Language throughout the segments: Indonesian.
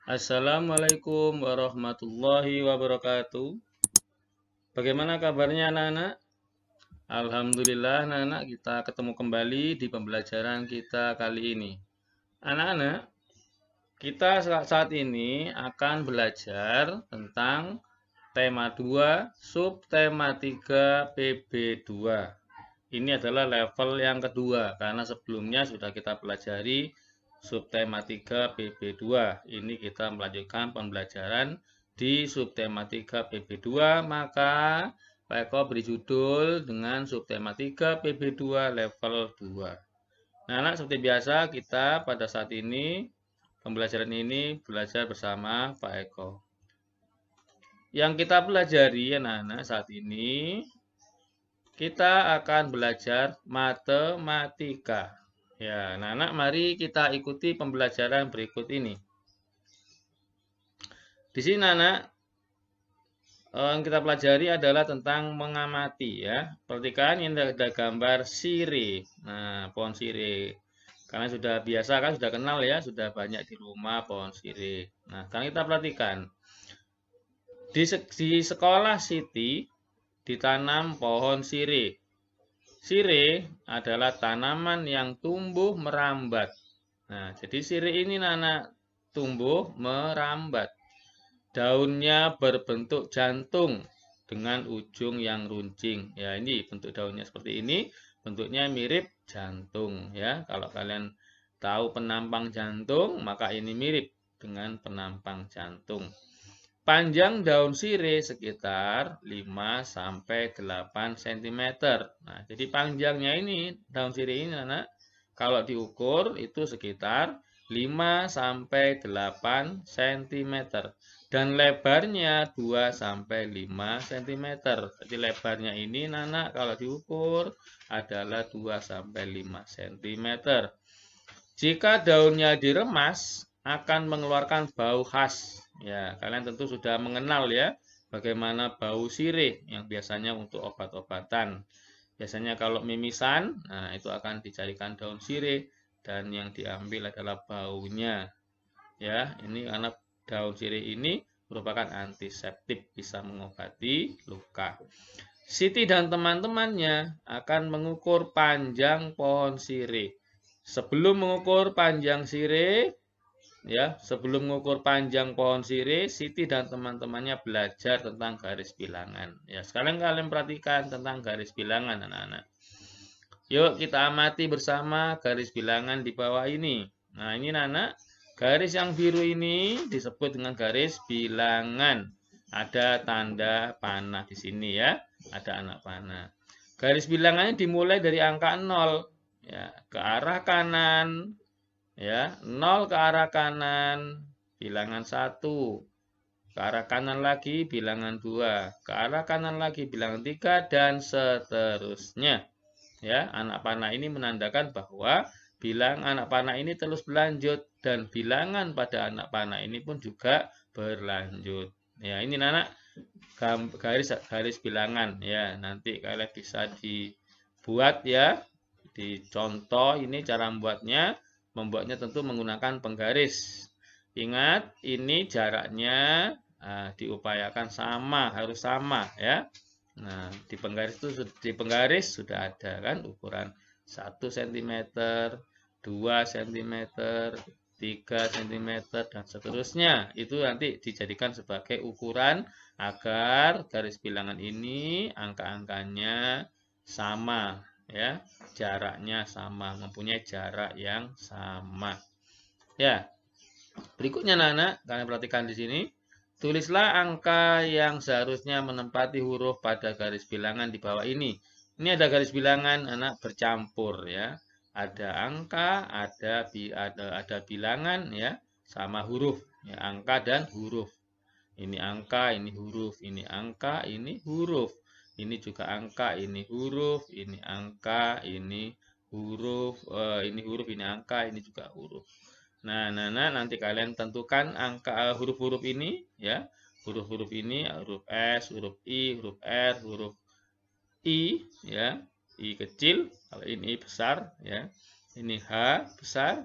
Assalamualaikum warahmatullahi wabarakatuh. Bagaimana kabarnya anak-anak? Alhamdulillah anak-anak kita ketemu kembali di pembelajaran kita kali ini. Anak-anak, kita saat ini akan belajar tentang tema 2, subtema 3 PB2. Ini adalah level yang kedua karena sebelumnya sudah kita pelajari subtema 3 PB2. Ini kita melanjutkan pembelajaran di subtema 3 PB2, maka Pak Eko beri judul dengan subtema 3 PB2 level 2. Nah, anak seperti biasa kita pada saat ini pembelajaran ini belajar bersama Pak Eko. Yang kita pelajari anak-anak saat ini kita akan belajar matematika. Ya, anak-anak mari kita ikuti pembelajaran berikut ini. Di sini anak yang kita pelajari adalah tentang mengamati ya. Perhatikan ini ada gambar sirih. Nah, pohon sirih. Karena sudah biasa kan, sudah kenal ya, sudah banyak di rumah pohon sirih. Nah, sekarang kita perhatikan. Di sekolah Siti ditanam pohon sirih. Sirih adalah tanaman yang tumbuh merambat. Nah, jadi sirih ini anak tumbuh merambat. Daunnya berbentuk jantung dengan ujung yang runcing. Ya, ini bentuk daunnya seperti ini. Bentuknya mirip jantung ya. Kalau kalian tahu penampang jantung, maka ini mirip dengan penampang jantung. Panjang daun sirih sekitar 5-8 cm. Nah, jadi panjangnya ini daun sirih ini anak kalau diukur itu sekitar 5-8 cm dan lebarnya 2-5 cm. Jadi lebarnya ini anak kalau diukur adalah 2-5 cm. Jika daunnya diremas akan mengeluarkan bau khas. Ya, kalian tentu sudah mengenal ya bagaimana bau sirih yang biasanya untuk obat-obatan. Biasanya kalau mimisan, nah itu akan dicarikan daun sirih dan yang diambil adalah baunya. Ya, ini karena daun sirih ini merupakan antiseptik, bisa mengobati luka. Siti dan teman-temannya akan mengukur panjang pohon sirih. Sebelum mengukur panjang sirih, ya, sebelum mengukur panjang pohon sirih, Siti dan teman-temannya belajar tentang garis bilangan. Ya, sekarang kalian perhatikan tentang garis bilangan anak-anak. Yuk kita amati bersama garis bilangan di bawah ini. Nah, ini anak, garis yang biru ini disebut dengan garis bilangan. Ada tanda panah di sini ya, ada anak panah. Garis bilangannya dimulai dari angka 0 ya, ke arah kanan ya, 0 ke arah kanan, bilangan 1, ke arah kanan lagi bilangan 2, ke arah kanan lagi bilangan 3 dan seterusnya. Ya, anak panah ini menandakan bahwa bilang anak panah ini terus berlanjut dan bilangan pada anak panah ini pun juga berlanjut. Ya, ini anak garis bilangan ya. Nanti kalian bisa dibuat ya. Dicontoh ini cara membuatnya tentu menggunakan penggaris. Ingat, ini jaraknya diupayakan sama, harus sama ya. Nah, di penggaris sudah ada kan ukuran 1 cm, 2 cm, 3 cm dan seterusnya. Itu nanti dijadikan sebagai ukuran agar garis bilangan ini angka-angkanya sama ya, jaraknya sama, mempunyai jarak yang sama. Ya. Berikutnya anak-anak, kalian perhatikan di sini. Tulislah angka yang seharusnya menempati huruf pada garis bilangan di bawah ini. Ini ada garis bilangan anak bercampur ya. Ada angka, ada bilangan ya, sama huruf. Ya, angka dan huruf. Ini angka, ini huruf, ini angka, ini huruf. Ini juga angka, ini huruf, ini angka, ini huruf, ini huruf, ini angka, ini juga huruf. Nah, nanti kalian tentukan angka huruf-huruf ini ya. Huruf-huruf ini huruf S, huruf I, huruf R, huruf I ya. I kecil, kalau ini besar ya. Ini H besar.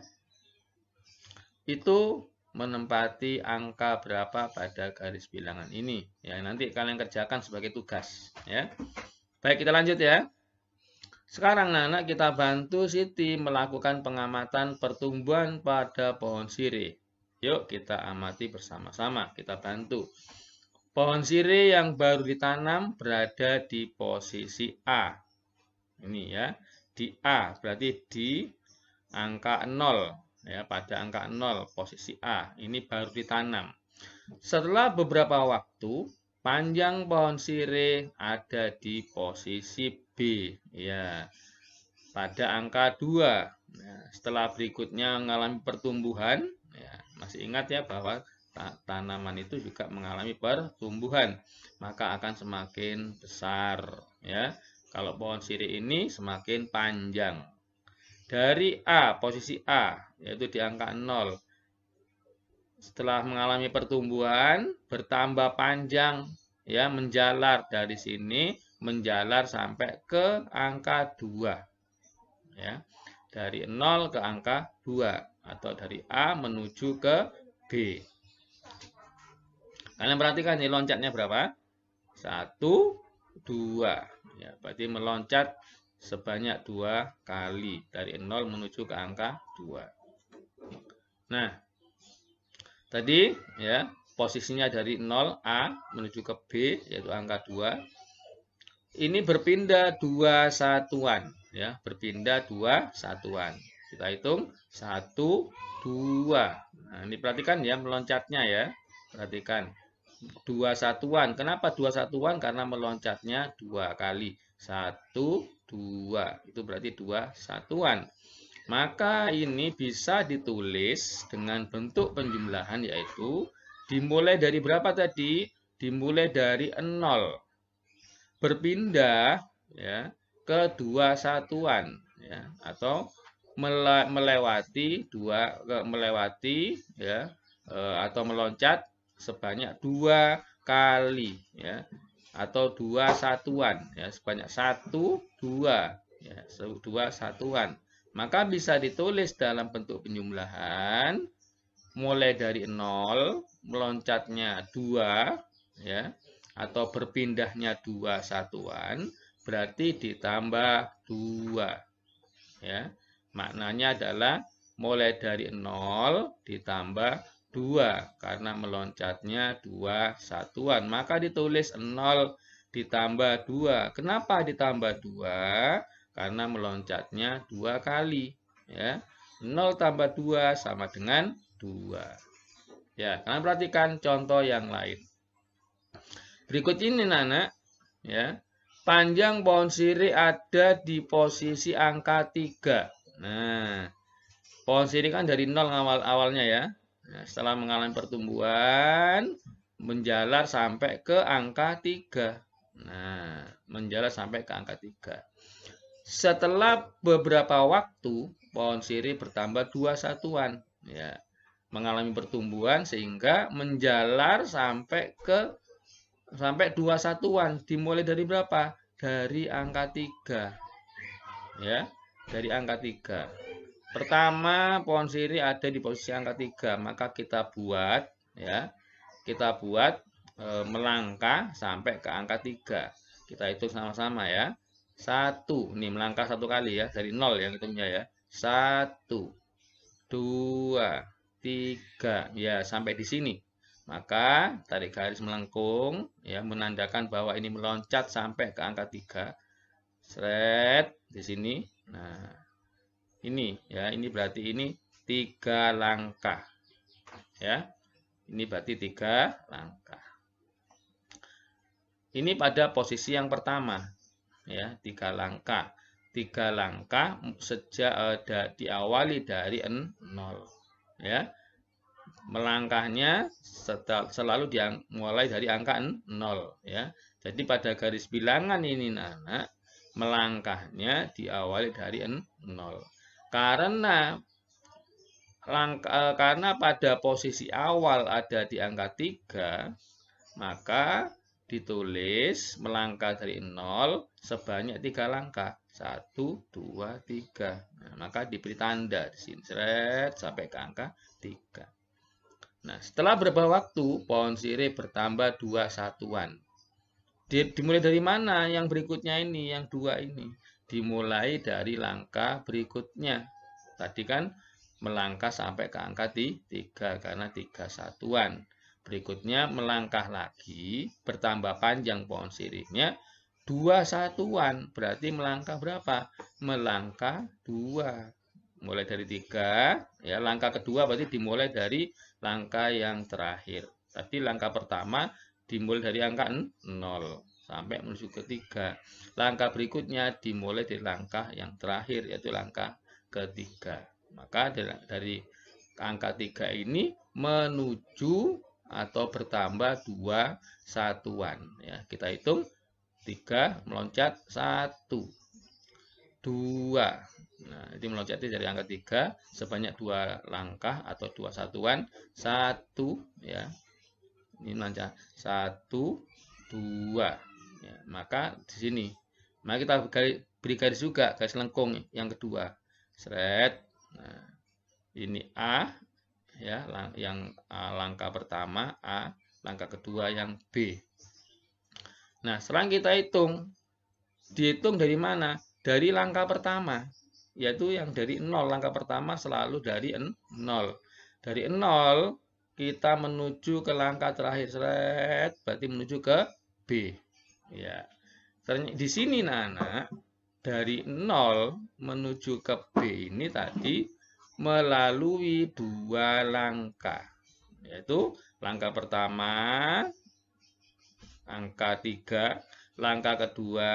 Itu menempati angka berapa pada garis bilangan ini. Ya, nanti kalian kerjakan sebagai tugas. Ya, baik, kita lanjut ya. Sekarang Nana kita bantu Siti melakukan pengamatan pertumbuhan pada pohon sirih. Yuk kita amati bersama-sama, kita bantu. Pohon sirih yang baru ditanam berada di posisi A. Ini ya, di A, berarti di angka 0. Ya, pada angka 0, posisi A. Ini baru ditanam. Setelah beberapa waktu, panjang pohon sirih ada di posisi B. Ya, pada angka 2. Nah, setelah berikutnya mengalami pertumbuhan, ya, masih ingat ya bahwa tanaman itu juga mengalami pertumbuhan, maka akan semakin besar. Ya, kalau pohon sirih ini semakin panjang. Dari A, posisi A, yaitu di angka 0. Setelah mengalami pertumbuhan, bertambah panjang, ya, menjalar dari sini, menjalar sampai ke angka 2. Ya, dari 0 ke angka 2, atau dari A menuju ke B. Kalian perhatikan ini loncatnya berapa? 1, 2. Ya, berarti meloncat sebanyak 2 kali dari 0 menuju ke angka 2. Nah, tadi ya posisinya dari 0 A menuju ke B yaitu angka 2. Ini berpindah 2 satuan ya, berpindah 2 satuan. Kita hitung 1, 2. Nah, ini perhatikan ya meloncatnya ya. Perhatikan. 2 satuan. Kenapa 2 satuan? Karena meloncatnya 2 kali. 1, 2. Itu berarti 2 satuan. Maka ini bisa ditulis dengan bentuk penjumlahan yaitu dimulai dari berapa tadi? Dimulai dari 0. Berpindah ya ke 2 satuan ya, atau melewati ya atau meloncat sebanyak 2 kali ya, atau 2 satuan ya, sebanyak 1, 2 ya, 2 satuan. Maka bisa ditulis dalam bentuk penjumlahan mulai dari 0, meloncatnya 2 ya, atau berpindahnya 2 satuan, berarti ditambah 2 ya. Maknanya adalah mulai dari 0 ditambah 2 karena meloncatnya 2 satuan, maka ditulis 0 ditambah 2. Kenapa ditambah 2? Karena meloncatnya 2 kali ya. 0 tambah 2 sama dengan 2. Ya, kalian perhatikan contoh yang lain. Berikut ini Nana ya. Panjang pohon sirih ada di posisi angka 3. Nah, pohon sirih kan dari 0 awalnya ya. Nah, setelah mengalami pertumbuhan, menjalar sampai ke angka 3. Nah, menjalar sampai ke angka 3. Setelah beberapa waktu, pohon sirih bertambah 2 satuan. Ya, mengalami pertumbuhan sehingga menjalar sampai 2 satuan. Dimulai dari berapa? Dari angka 3. Ya, dari angka 3. Pertama, pohon sirih ada di posisi angka 3, maka kita buat ya. Kita buat melangkah sampai ke angka 3. Kita hitung sama-sama ya. 1, ini melangkah 1 kali ya, dari 0 yang hitungnya ya. 1, 2, 3. Ya, sampai di sini. Maka tarik garis melengkung ya, menandakan bahwa ini meloncat sampai ke angka 3. Seret di sini. Nah, ini ya, ini berarti ini 3 langkah. Ya. Ini berarti 3 langkah. Ini pada posisi yang pertama. Ya, 3 langkah. 3 langkah sejak diawali dari 0. Ya. Melangkahnya selalu mulai dari angka 0 ya. Jadi pada garis bilangan ini Nana, melangkahnya diawali dari 0. Karena pada posisi awal ada di angka 3, maka ditulis melangkah dari 0 sebanyak 3 langkah. 1, 2, 3. Nah, maka diberi tanda di sini. Seret sampai ke angka 3. Nah, setelah beberapa waktu, pohon sirih bertambah 2 satuan. Dimulai dari mana yang berikutnya ini, yang 2 ini? Dimulai dari langkah berikutnya. Tadi kan melangkah sampai ke angka 3 karena 3 satuan. Berikutnya melangkah lagi, bertambah panjang pohon sirihnya 2 satuan. Berarti melangkah berapa? Melangkah 2. Mulai dari 3, ya, langkah kedua berarti dimulai dari langkah yang terakhir. Tadi langkah pertama dimulai dari angka 0 sampai menuju ke 3. Langkah berikutnya dimulai dari langkah yang terakhir, yaitu langkah ketiga. Maka dari angka 3 ini menuju atau bertambah 2 satuan. Ya, kita hitung 3 meloncat 1, 2. Nah, ini meloncat dari angka 3 sebanyak 2 langkah atau 2 satuan. 1, ya. Ini meloncat 1, 2. Ya, maka di sini. Maka kita beri garis juga, garis lengkung yang kedua. Seret. Nah, ini A, ya, yang langkah pertama A, langkah kedua yang B. Nah, sekarang kita hitung. Dihitung dari mana? Dari langkah pertama, yaitu yang dari 0. Langkah pertama selalu dari 0. Dari 0 kita menuju ke langkah terakhir, seret, berarti menuju ke B. Ya. Di sini anak, dari 0 menuju ke B ini tadi melalui 2 langkah. Yaitu langkah pertama angka 3, langkah kedua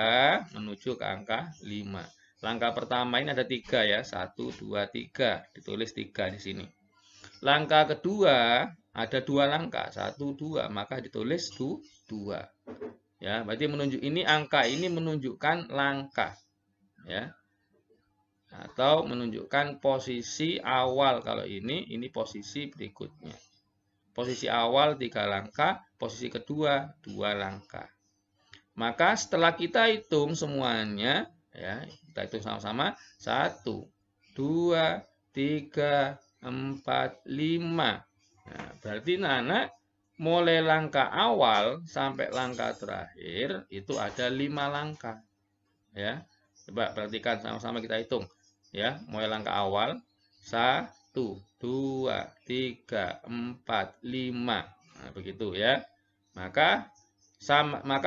menuju ke angka 5. Langkah pertama ini ada 3 ya, 1, 2, 3. Ditulis 3 di sini. Langkah kedua ada 2 langkah, 1, 2, maka ditulis 2. Ya, berarti menunjuk ini angka ini menunjukkan langkah, ya. Atau menunjukkan posisi awal. Kalau ini posisi berikutnya. Posisi awal 3 langkah, posisi kedua 2 langkah. Maka setelah kita hitung semuanya, ya, kita hitung sama-sama, 1, 2, 3, 4, 5. Nah, berarti anak mulai langkah awal sampai langkah terakhir itu ada 5 langkah. Ya, coba perhatikan sama-sama kita hitung. Ya, mulai langkah awal 1, 2, 3, 4, 5. Nah, begitu ya. Maka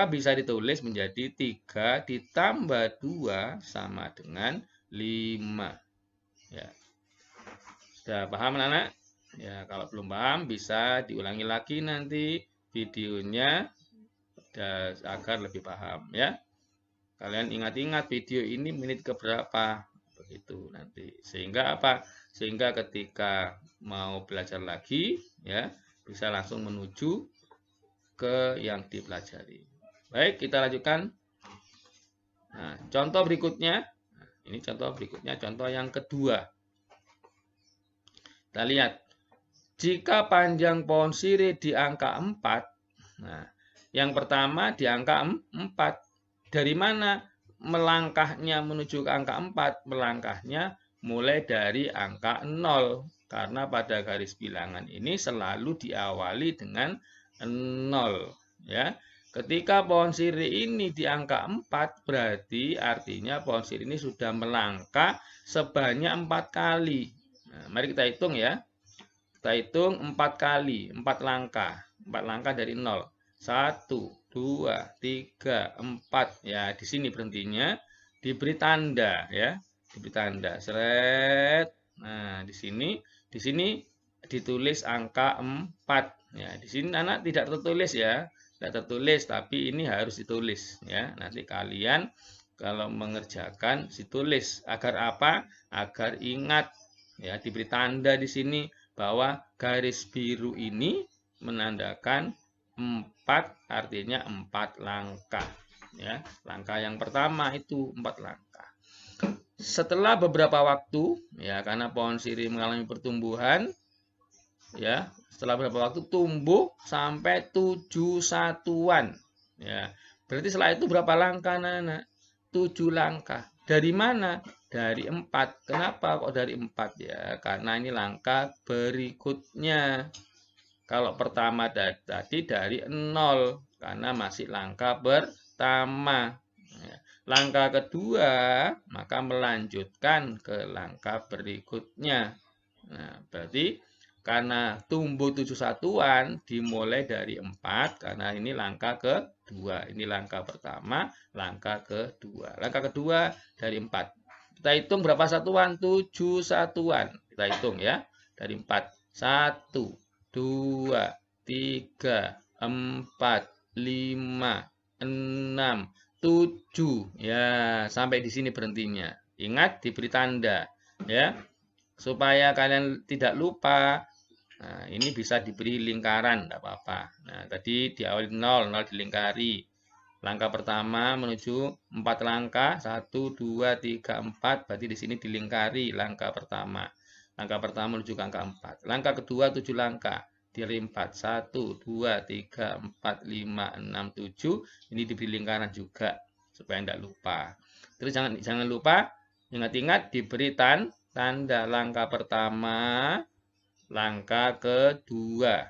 bisa ditulis menjadi 3 ditambah 2 sama dengan 5. Ya. Sudah paham anak? Ya, kalau belum paham bisa diulangi lagi nanti videonya agar lebih paham ya. Kalian ingat-ingat video ini menit keberapa begitu nanti. Sehingga apa? Sehingga ketika mau belajar lagi ya, bisa langsung menuju ke yang dipelajari. Baik, kita lanjutkan. Nah, contoh berikutnya. Ini contoh berikutnya, contoh yang kedua. Kita lihat. Jika panjang pohon sirih di angka 4, nah, yang pertama di angka 4. Dari mana melangkahnya menuju ke angka 4? Melangkahnya mulai dari angka 0. Karena pada garis bilangan ini selalu diawali dengan 0. Ya. Ketika pohon sirih ini di angka 4, berarti artinya pohon sirih ini sudah melangkah sebanyak 4 kali. Nah, mari kita hitung ya. Kita hitung 4 kali, 4 langkah. 4 langkah dari 0. 1, 2, 3, 4. Ya, di sini berhentinya. Diberi tanda ya. Diberi tanda. Seret. Nah, di sini ditulis angka 4. Ya, di sini anak tidak tertulis ya. Tidak tertulis, tapi ini harus ditulis ya. Nanti kalian kalau mengerjakan ditulis. Agar apa? Agar ingat ya, diberi tanda di sini bahwa garis biru ini menandakan 4, artinya 4 langkah. Ya, langkah yang pertama itu 4 langkah. Setelah beberapa waktu, ya, karena pohon sirih mengalami pertumbuhan, ya, setelah beberapa waktu tumbuh sampai 7 satuan. Ya, berarti setelah itu berapa langkah, anak-anak? 7 langkah. Dari mana? Dari 4. Kenapa kok dari 4 ya? Karena ini langkah berikutnya. Kalau pertama tadi dari 0 karena masih langkah pertama. Ya. Langkah kedua maka melanjutkan ke langkah berikutnya. Nah, berarti karena tumbuh 7 satuan dimulai dari 4 karena ini langkah kedua. Ini langkah pertama, langkah kedua. Langkah kedua dari 4. Kita hitung berapa satuan? 7 satuan. Kita hitung ya. Dari 4. 1, 2, 3, 4, 5, 6, 7. Ya, sampai di sini berhentinya. Ingat diberi tanda ya. Supaya kalian tidak lupa. Nah, ini bisa diberi lingkaran, tidak apa-apa. Nah, tadi diawali 0, 0 dilingkari. Langkah pertama menuju 4 langkah, 1, 2, 3, 4, berarti di sini dilingkari langkah pertama. Langkah pertama menuju ke angka 4. Langkah kedua 7 langkah, dari 4, 1, 2, 3, 4, 5, 6, 7. Ini diberi lingkaran juga, supaya tidak lupa. Terus jangan lupa, ingat-ingat diberi tanda langkah pertama, langkah kedua.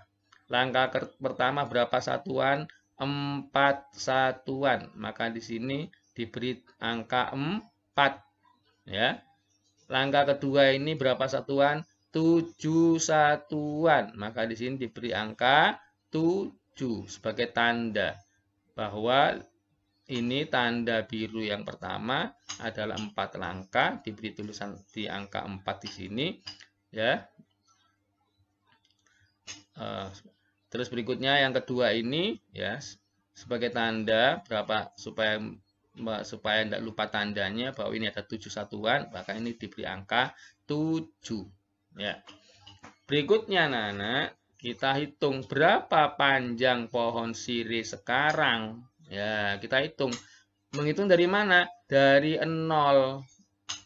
Langkah pertama berapa satuan? 4 satuan. Maka di sini diberi angka 4. Ya. Langkah kedua ini berapa satuan? 7 satuan. Maka di sini diberi angka 7 sebagai tanda bahwa ini tanda biru yang pertama adalah 4 langkah, diberi tulisan di angka 4 di sini ya. Terus berikutnya yang kedua ini ya sebagai tanda berapa supaya tidak lupa tandanya bahwa ini ada 7 satuan, maka ini diberi angka 7 ya. Berikutnya anak-anak, kita hitung berapa panjang pohon sirih sekarang. Ya, kita hitung. Menghitung dari mana? Dari 0.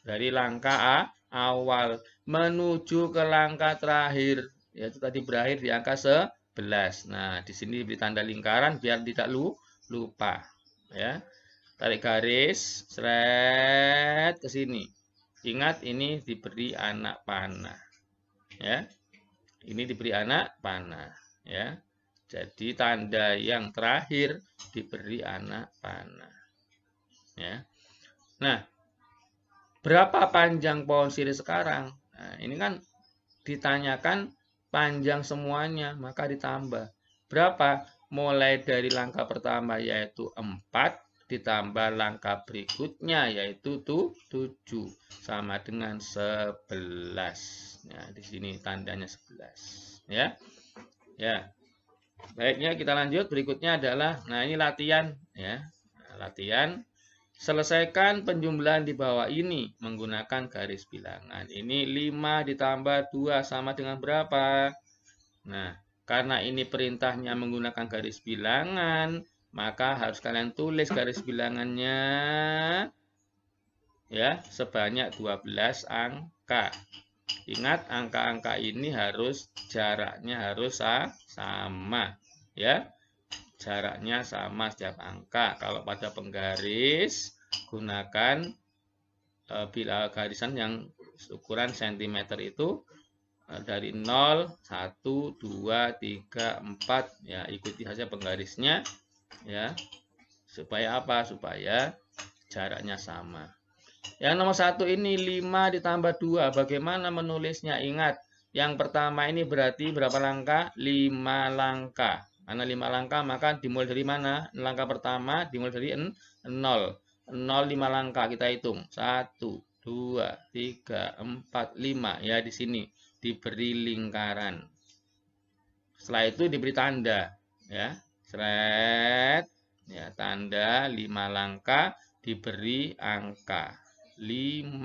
Dari langkah awal menuju ke langkah terakhir. Yaitu tadi berakhir di angka 11. Nah, di sini diberi tanda lingkaran biar tidak lupa. Ya. Tarik garis, seret ke sini. Ingat ini diberi anak panah. Ya. Ini diberi anak panah, ya. Jadi tanda yang terakhir diberi anak panah. Ya. Nah, berapa panjang pohon sirih sekarang? Nah, ini kan ditanyakan panjang semuanya, maka ditambah. Berapa? Mulai dari langkah pertama yaitu 4, ditambah langkah berikutnya yaitu 7, sama dengan 11. Nah, di sini tandanya 11. Ya. Ya. Baiknya kita lanjut. Berikutnya adalah, nah ini latihan. Ya. Nah, latihan. Selesaikan penjumlahan di bawah ini menggunakan garis bilangan. Ini 5 ditambah 2 sama dengan berapa? Nah, karena ini perintahnya menggunakan garis bilangan, maka harus kalian tulis garis bilangannya ya sebanyak 12 angka. Ingat angka-angka ini harus jaraknya harus sama ya. Jaraknya sama setiap angka. Kalau pada penggaris gunakan bila garisan yang ukuran cm itu dari 0, 1, 2, 3, 4 ya, ikuti saja penggarisnya ya. Supaya apa? Supaya jaraknya sama. Yang nomor 1 ini 5 ditambah 2. Bagaimana menulisnya? Ingat, yang pertama ini berarti berapa langkah? 5 langkah. Karena 5 langkah maka dimulai dari mana? Langkah pertama dimulai dari 0. 0 5 langkah kita hitung. 1, 2, 3, 4, 5. Ya di sini diberi lingkaran. Setelah itu diberi tanda ya. Seret ya, tanda 5 langkah diberi angka 5.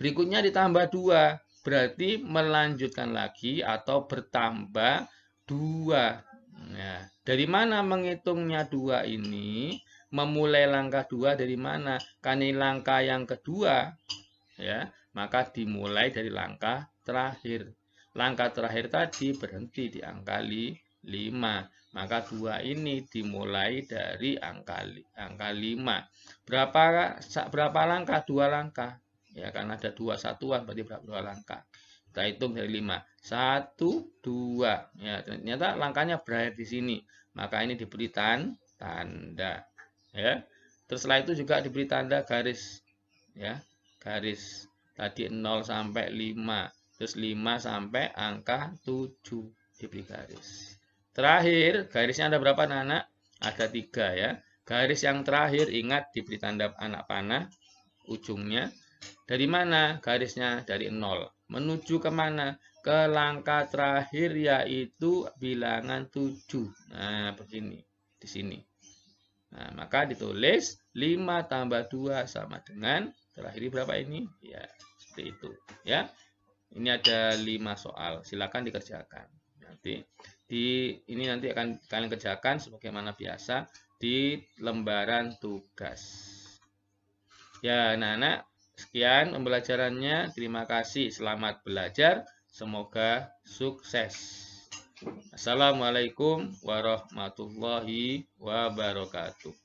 Berikutnya ditambah 2. Berarti melanjutkan lagi atau bertambah 2. Nah, dari mana menghitungnya 2 ini? Memulai langkah 2 dari mana? Karena ini langkah yang kedua. Ya, maka dimulai dari langkah terakhir. Langkah terakhir tadi berhenti di angka 5. Maka 2 ini dimulai dari angka 5. Berapa langkah? 2 langkah. Ya, karena ada 2 satuan berarti berapa 2 langkah. Kita hitung dari 5. 1, 2. Ya, ternyata langkahnya berakhir di sini. Maka ini diberi tanda. Ya. Terus setelah itu juga diberi tanda garis. Ya, garis tadi 0 sampai 5. Terus 5 sampai angka 7 diberi garis. Terakhir, garisnya ada berapa anak? Ada 3 ya. Garis yang terakhir ingat diberi tanda anak panah ujungnya. Dari mana? Garisnya dari 0. Menuju kemana? Ke langkah terakhir yaitu bilangan 7. Nah, begini. Di sini. Nah, maka ditulis 5 tambah 2 sama dengan, terakhir berapa ini? Ya, seperti itu. Ya, ini ada 5 soal. Silakan dikerjakan. Ini nanti akan kalian kerjakan sebagaimana biasa di lembaran tugas. Ya, anak-anak, sekian pembelajarannya. Terima kasih. Selamat belajar. Semoga sukses. Assalamualaikum warahmatullahi wabarakatuh.